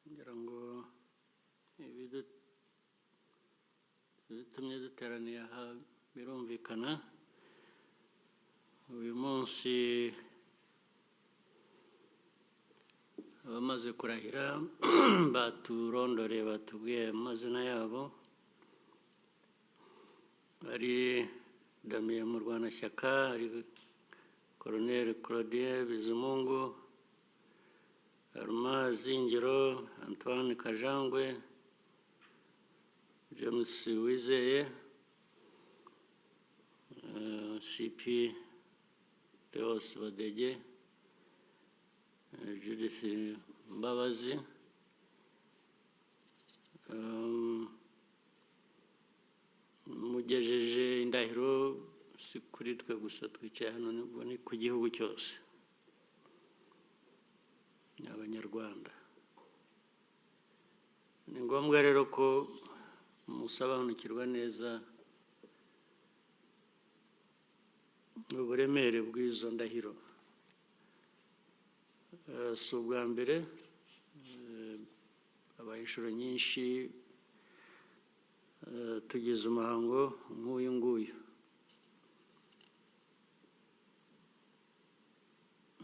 ngira ngo ibitumye duteraniye aha birumvikana. Uyu munsi abamaze kurahira baturondoreye batubwiye amazina yabo. Ari Damien Murwanashyaka, ari Colonel Claudien Bizimungu, Armand Zingiro, Antoine Kajangwe, James Wizeye, CP Theos Badege, Judith Mbabazi, mugejeje indahiro si kuri twe gusa twicaye hano, ni ku gihugu cyose, Abanyarwanda. Ni ngombwa rero ko musobanukirwa neza uburemere bw'izo ndahiro. Si ubwa mbere, habaye inshuro nyinshi tugize umuhango nk'uyu nguyu.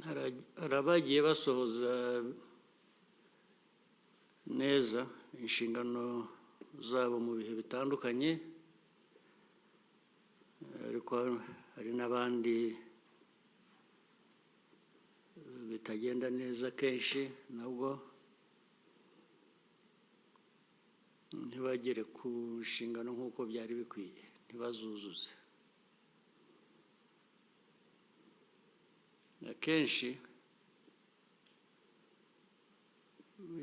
Hari abagiye basohoza neza inshingano zabo mu bihe bitandukanye, ariko hari n'abandi bitagenda neza kenshi, nabwo ntibagere ku nshingano nk'uko byari bikwiye, ntibazuzuze. Akenshi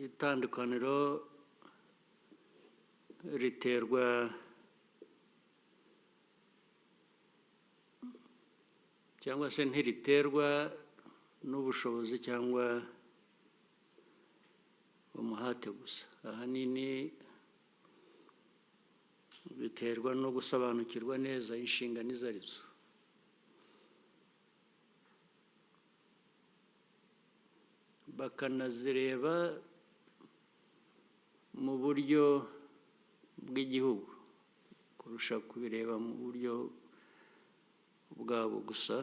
itandukaniro riterwa cyangwa se ntiriterwa n'ubushobozi cyangwa umuhate gusa. Ahanini biterwa no gusobanukirwa neza inshingano izo arizo. Bakanazireba mu buryo bw'igihugu kurusha kubireba mu buryo bwabo gusa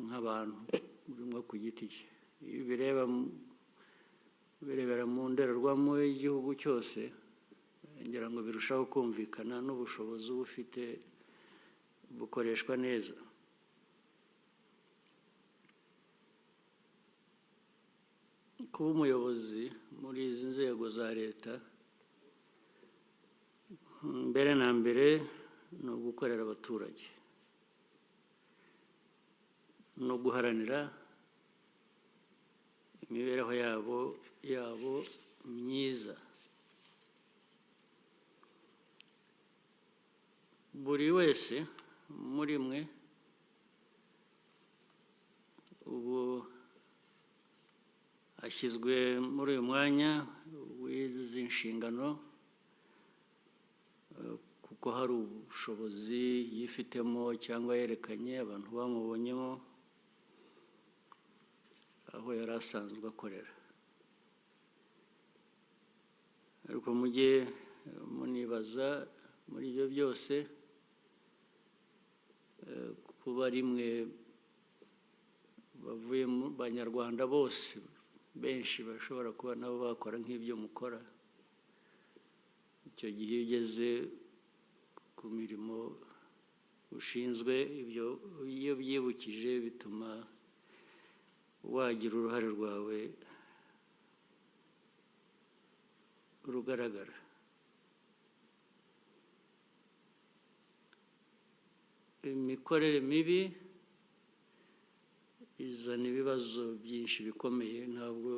nk'abantu, buri umwe ku giti cye. Iyo birebera mu ndorerwamo y'igihugu cyose, ngira ngo birushaho kumvikana n'ubushobozi bufite bukoreshwa neza. Kuba umuyobozi muri izi nzego za leta, mbere na mbere ni ugukorera abaturage no guharanira imibereho yabo myiza. Buri wese muri mwe ubu ashyizwe muri uyu mwanya w'izi nshingano kuko hari ubushobozi yifitemo cyangwa yerekanye, abantu bamubonyemo aho yari asanzwe akorera. Ariko mujye munibaza muri ibyo byose, kuba rimwe bavuye mu Banyarwanda bose, benshi bashobora kuba nabo bakora nk'ibyo mukora. Icyo gihe iyo ugeze ku mirimo ushinzwe, ibyo iyo byibukije bituma wagira uruhare rwawe rugaragara. Imikorere mibi izana ibibazo byinshi bikomeye. Ntabwo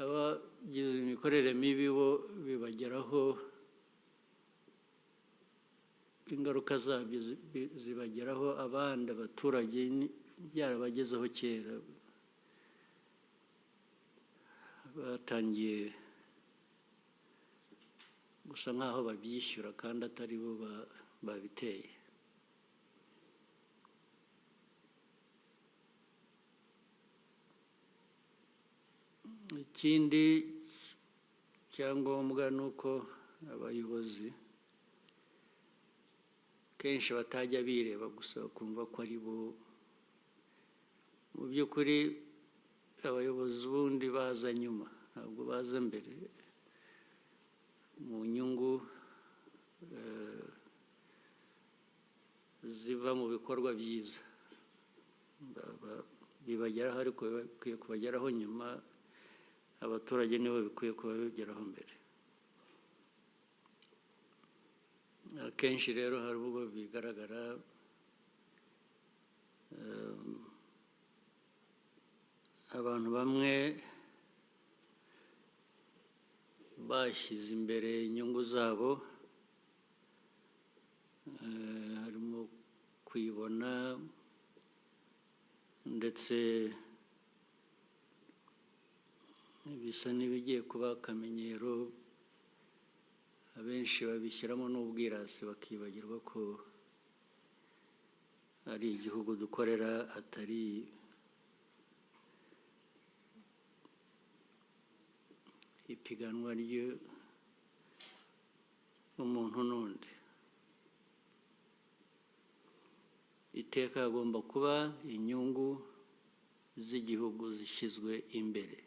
abagize imikorere mibi bo bibageraho, ingaruka zabyo zibageraho, abandi abaturage byarabagezeho kera, batangiye gusa nk'aho babyishyura kandi atari bo babiteye. ikindi cyangombwa ni uko abayobozi kenshi batajya bireba gusa bakumva ko ari bo. Mu by'ukuri abayobozi ubundi baza nyuma, ntabwo baza mbere, mu nyungu ziva mu bikorwa byiza. Bibageraho ariko bikwiye kubageraho nyuma, abaturage nibo bikwiye kubageraho mbere. Akenshi rero hari ubwo bigaragara abantu bamwe bashyize imbere inyungu zabo, harimo kwibona ndetse bisa n'ibigiye kuba akamenyero. Abenshi babishyiramo n'ubwirasi bakibagirwa ko ari igihugu dukorera, atari ipiganwa ry'umuntu n'undi. Iteka hagomba kuba inyungu z'igihugu zishyizwe imbere,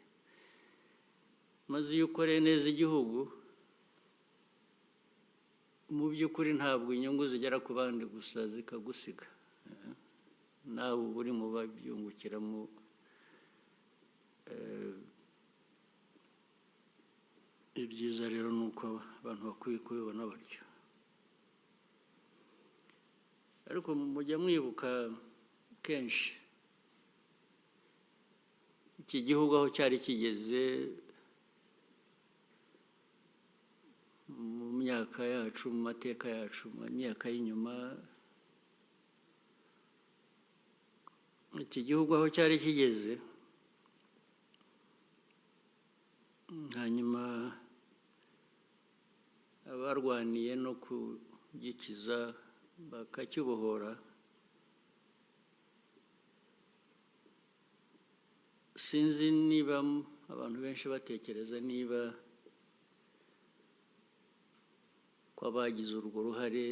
maze iyo ukoreye neza igihugu, mu by'ukuri ntabwo inyungu zigera ku bandi gusa zikagusiga, nawe uba uri mu babyungukiramo. Ibyiza rero ni uko abantu bakwiye kubibona batyo. Ariko mujya mwibuka kenshi iki gihugu aho cyari kigeze mu myaka yacu, mu mateka yacu, mu myaka y'inyuma. Iki gihugu aho cyari kigeze, hanyuma abarwaniye no kugikiza bakakibohora, sinzi niba abantu benshi batekereza niba ko abagize urwo ruhare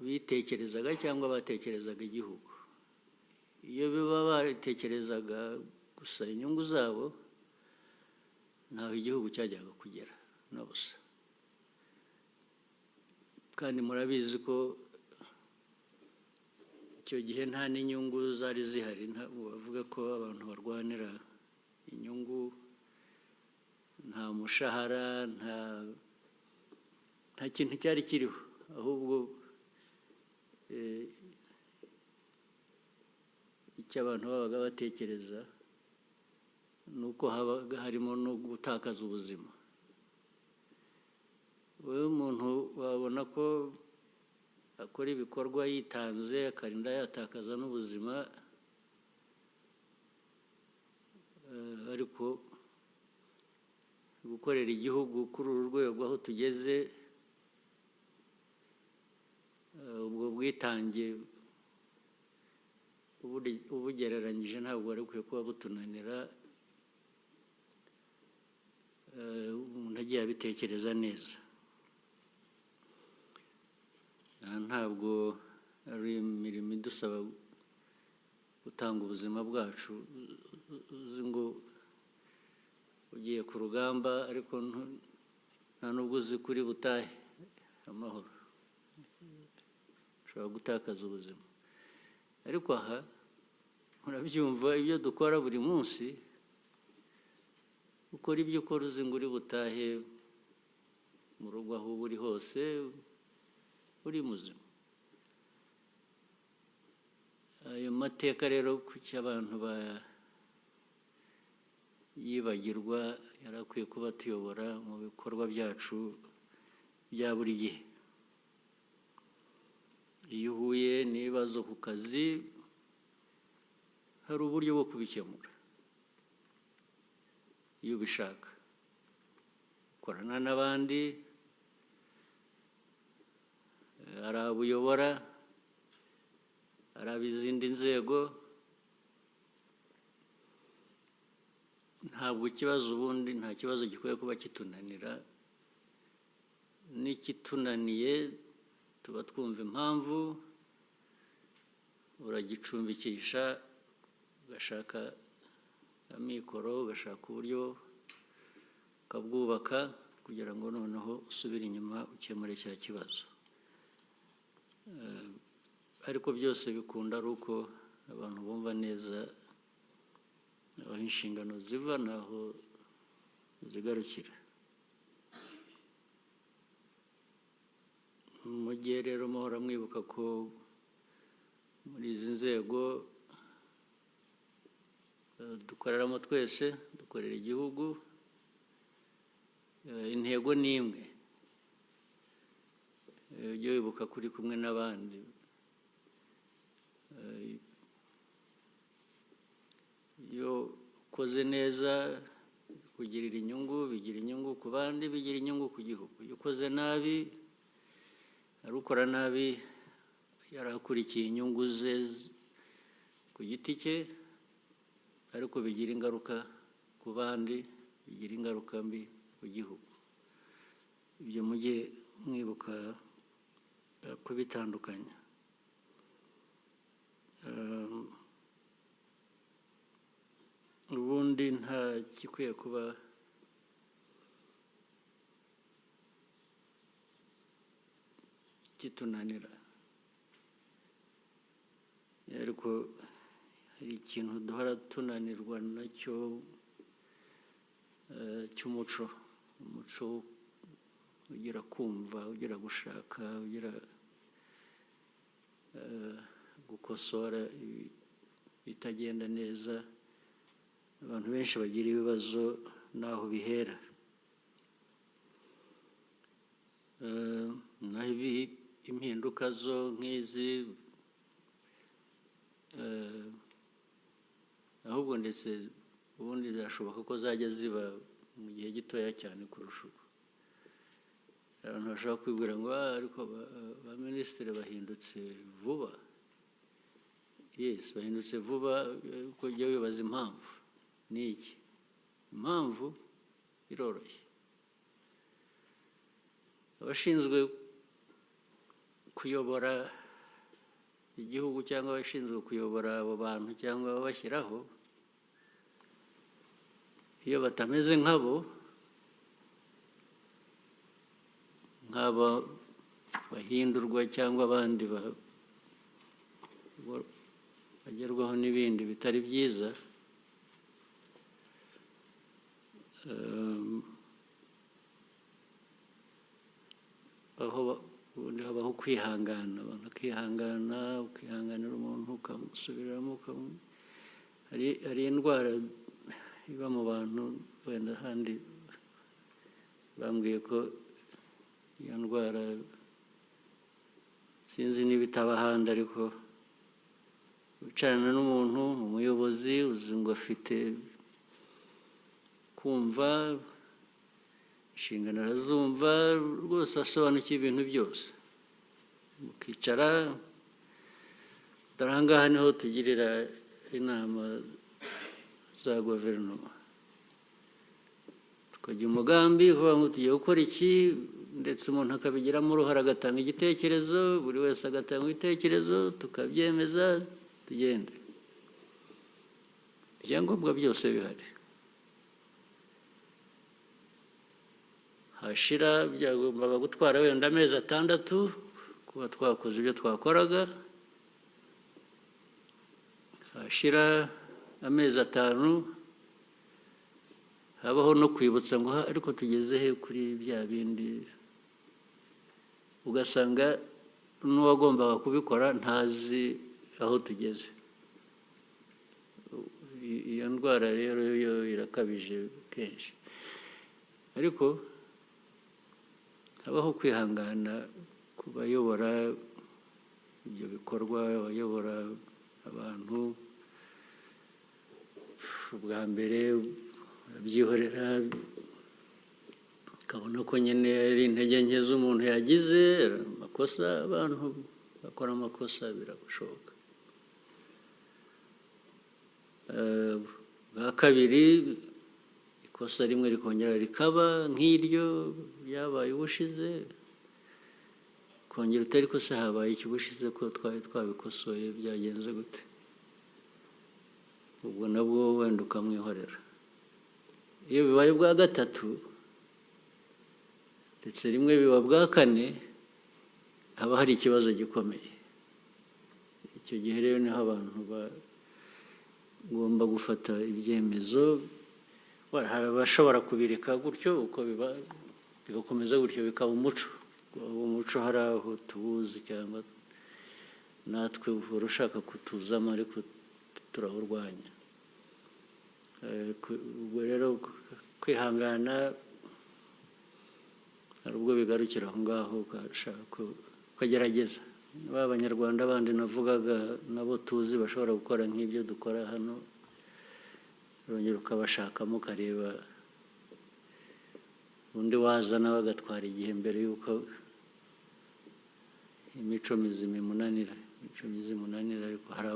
bitekerezaga cyangwa batekerezaga igihugu. Iyo biba batekerezaga gusa inyungu zabo, ntaho igihugu cyajyaga kugera na busa. Kandi murabizi ko icyo gihe nta n'inyungu zari zihari. Bavuga ko abantu barwanira inyungu, nta mushahara, nta kintu cyari kiriho, ahubwo icyo abantu babaga batekereza ni uko habaga harimo no gutakaza ubuzima. Wowe umuntu wabona ko akora ibikorwa yitanze akarinda yatakaza n'ubuzima, ariko gukorera igihugu kuri uru rwego aho tugeze, ubwo bwitange ubugereranyije ntabwo wari ukwiye kuba butunanira. Umuntu agiye abitekereza neza, ntabwo ari imirimo idusaba gutanga ubuzima bwacu. Uzi ngo ugiye ku rugamba ariko nta nubwo uzi kuri butahe amahoro, ushobora gutakaza ubuzima. Ariko aha murabyumva, ibyo dukora buri munsi, ukora ibyo ukora uzi ngo uri butahe mu rugo aho uba uri hose uri muzima. Ayo mateka rero kuki abantu yibagirwa, yari akwiye kuba tuyobora mu bikorwa byacu bya buri gihe. Iyo uhuye n'ibibazo ku kazi, hari uburyo bwo kubikemura iyo ubishaka. Ukorana n'abandi, hari abuyobora, hari ab'izindi nzego, ntabwo ikibazo ubundi nta kibazo gikwiye kuba kitunanira, n'ikitunaniye tuba twumva impamvu, uragicumbikisha ugashaka amikoro, ugashaka uburyo ukabwubaka kugira ngo noneho usubire inyuma ukemure cya kibazo. Ariko byose bikunda ari uko abantu bumva neza aho inshingano ziva n'aho zigarukira. Mu gihe rero muhora mwibuka ko muri izi nzego dukoreramo twese, dukorera igihugu, intego ni imwe. Ujye wibuka kuri kumwe n'abandi, iyo ukoze neza bikugirira inyungu, bigira inyungu ku bandi, bigira inyungu ku gihugu. Iyo ukoze nabi, ari ukora nabi yarakurikiye inyungu ze ku giti cye, ariko bigira ingaruka ku bandi, bigira ingaruka mbi ku gihugu. Ibyo mujye mwibuka kubitandukanya. Ubundi nta gikwiye kuba kitunanira, ariko hari ikintu duhora tunanirwa nacyo cy'umuco. Umuco ugira kumva, ugira gushaka, ugira gukosora bitagenda neza. Abantu benshi bagira ibibazo n'aho bihera. Naho impinduka zo nk'izi, ahubwo ndetse ubundi birashoboka ko zajya ziba mu gihe gitoya cyane kurusha ubu. Abantu bashobora kwibwira ngo ariko ba minisitiri bahindutse vuba. Yes, bahindutse vuba, ariko ujya wibaza impamvu ni iki. Impamvu iroroshye. Abashinzwe kuyobora igihugu cyangwa abashinzwe kuyobora abo bantu cyangwa ababashyiraho, iyo batameze nk'abo bahindurwa cyangwa abandi bagerwaho n'ibindi bitari byiza, ubundi habaho kwihangana. Abantu bakihangana, ukihanganira umuntu ukamusubiramo. Hari indwara iba mu bantu, wenda ahandi bambwiye ko iyo ndwara sinzi niba itaba ahandi, ariko wicarana n'umuntu, umuyobozi uzi ngo afite kumva, inshingano arazumva rwose, asobanukiwe ibintu byose. Mukicara, dore aha ngaha niho tugirira inama za guverinoma, tukajya umugambi uvuga ngo tugiye gukora iki, ndetse umuntu akabigiramo uruhare, agatanga igitekerezo, buri wese agatanga ibitekerezo, tukabyemeza, tugende. Ibyangombwa byose bihari. Hashira byagombaga gutwara wenda amezi 6 kuba twakoze ibyo twakoraga. Hashira amezi 5 habaho no kwibutsa ngo ariko tugeze he kuri bya bindi, ugasanga n'uwagombaga kubikora ntazi aho tugeze. Iyo ndwara rero yo irakabije kenshi, ariko habaho kwihangana ku bayobora ibyo bikorwa, abayobora abantu. Ubwa mbere babyihorera, ukabona ko nyine ari intege nke z'umuntu yagize, amakosa. Abantu bakora amakosa, birashoboka. Bwa kabiri ikosa rimwe rikongera rikaba nk'iryo ryabaye ubushize, kongera utari kosa habaye iki ubushize ko twari twabikosoye byagenze gute? Ubwo nabwo wenda ukamwihorera. Iyo bibaye bwa gatatu ndetse rimwe biba bwa kane, haba hari ikibazo gikomeye. Icyo gihe rero niho abantu bagomba gufata ibyemezo. Hari abashobora kubireka gutyo uko bigakomeza gutyo bikaba umuco. Umuco hari aho tuwuzi cyangwa natwe uhora ushaka kutuzamo ariko turawurwanya. Ubwo rero kwihangana hari ubwo bigarukira aho ngaho ukagerageza. Abanyarwanda bandi navugaga nabo tuzi bashobora gukora nk'ibyo dukora hano, urongera ukabashakamo ukareba undi wazana bagatwara igihe mbere y'uko imico mizima imunanira. Ariko hari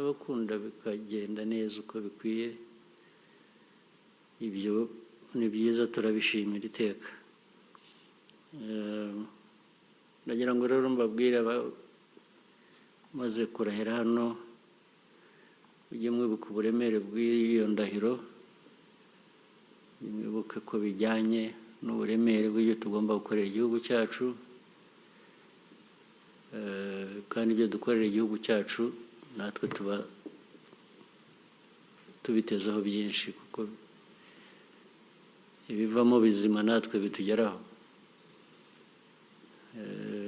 abakunda bikagenda neza uko bikwiye. Ibyo ni byiza, turabishimira iteka. Ndagira ngo rero mbabwire maze kurahira hano, ujye mwibuka uburemere bw'iyo ndahiro, mwibuke ko bijyanye n'uburemere bw'ibyo tugomba gukorera igihugu cyacu, kandi ibyo dukorera igihugu cyacu natwe tuba tubitezeho byinshi, kuko ibivamo bizima natwe bitugeraho.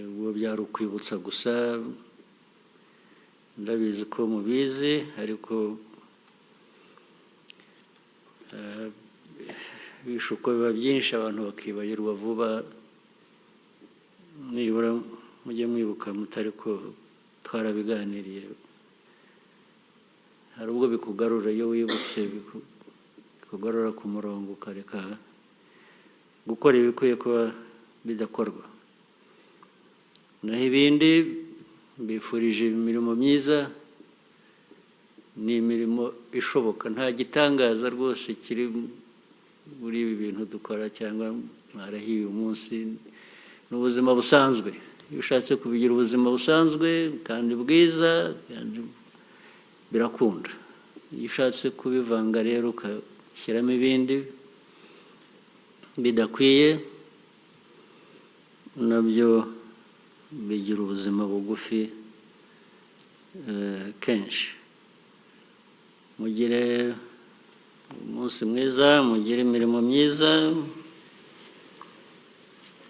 Ubwo byari ukwibutsa gusa, ndabizi ko mubizi, ariko ibishuko biba byinshi abantu bakibagirwa vuba. Nibura mujye mwibuka mutari ko twarabiganiriye. Hari ubwo bikugarura, iyo wibutse bikugarura ku murongo ukareka gukora ibikwiye kuba bidakorwa. Naho ibindi mbifurije imirimo myiza, ni imirimo ishoboka. Nta gitangaza rwose kiri muri ibi bintu dukora cyangwa mwarahiye uyu munsi. Ni ubuzima busanzwe. Iyo ushatse kubigira ubuzima busanzwe kandi bwiza, birakunda. Iyo ushatse kubivanga rero ugashyiramo ibindi bidakwiye, nabyo bigira ubuzima bugufi kenshi. Mugire umunsi mwiza, mugire imirimo myiza,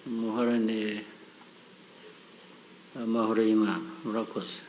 muhorane amahoro y'Imana. Murakoze.